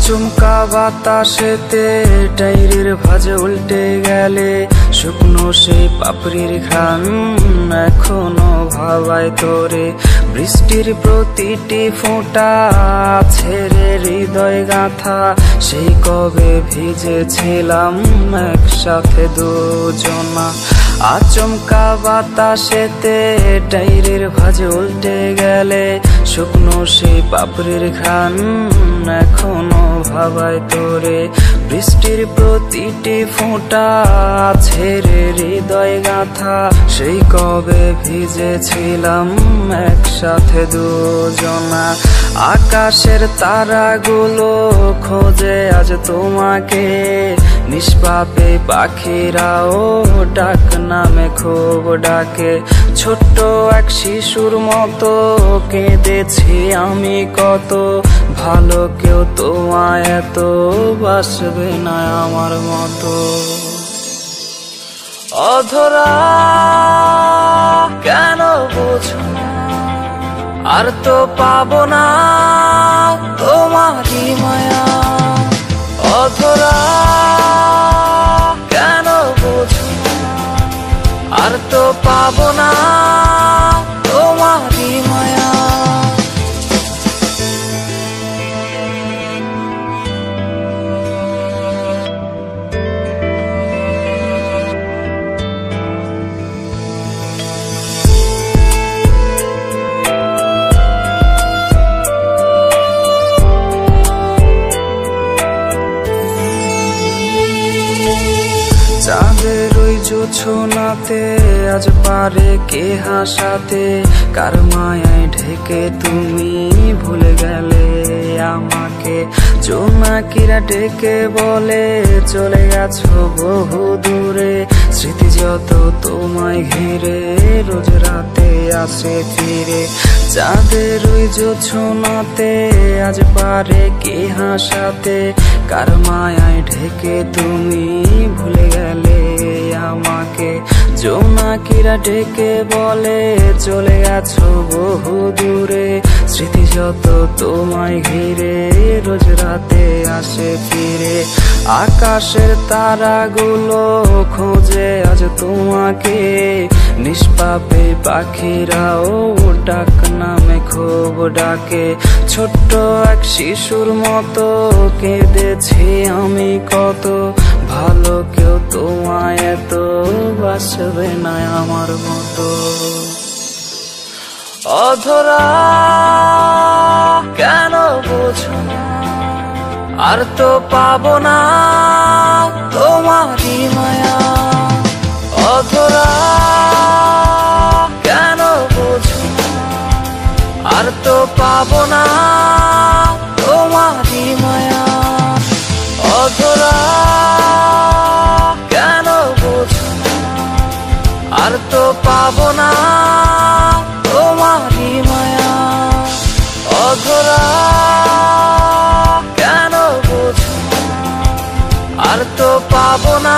আচমকা বাতাসেতে ডায়েরির ভাঁজ উল্টে গেলে শুকনো সেই পাপড়ির ঘ্রাণ এখনো ভাবায় তোরে। বৃষ্টির প্রতিটি ফোঁটা ছেড়ে হৃদয় গাঁথা, সেই কবে ভিজেছিলাম একসাথে দুজনা। আচমকা বাতাসেতে ডায়েরির ভাঁজ উল্টে গেলে শুকনো সেই পাপড়ির ঘ্রাণ এখনো ভাবায় তোরে। বৃষ্টির প্রতিটি ফোঁটা ছেড়ে হৃদয় গাঁথা, সেই কবে ভিজেছিলাম একসাথে দুজনা। আকাশের তারাগুলো খোঁজে আজ তোমাকে, নিষ্পাপে পাখিরাও ডাক নামে খুব ডাকে। ছোট্ট এক শিশুর মতো কেঁদেছি আমি কত, ভালো কেউ তোমায় এত বাসবে না আমার মতো। অধরা কেন বোঝো না, আর তো পাবো না তোমারই মায়া। অধরা কেন বোঝো না, আর তো পাবো না তোমারই মায়া। চাঁদের ওই জোছনাতে আজ পারে কে হাসাতে, কার মায়ায় ঢেকে তুমি ভুলে গেলে আমাকে। জোনাকিরা ডেকে বলে চলে গেছো বহু দূরে, স্মৃতি যত তোমায় ঘিরে রোজ রাতে আসে ফিরে। চাঁদের ওই জোছনাতে আজ পারে কে হাসাতে, কার মায়ায় ঢেকে তুমি ভুলে গেলে আমাকে। জোনাকিরা ডেকে বলে চলে গেছো বহু দূরে, স্মৃতি যত তোমায় ঘিরে রোজ রাতে আসে ফিরে। আকাশের তারাগুলো খোঁজে আজ তোমাকে, নিষ্পাপে পাখিরাও ডাক নামে খুব ডাকে। ছোট্ট এক শিশুর মতো কেঁদেছি আমি কত, ভালো কেউ তোমায় এত বাসবে না আমার মতো। অধরা কেন বোঝো না, আর তো পাবো না তোমারই মায়া। অধরা কেন বোঝো না, আর তো পাবো না তোমারই মায়া। অধরা কেন বোঝো না, আর তো পাবো না তোমারই মায়া। অধরা কেন বোঝো না, আর তো পাবো না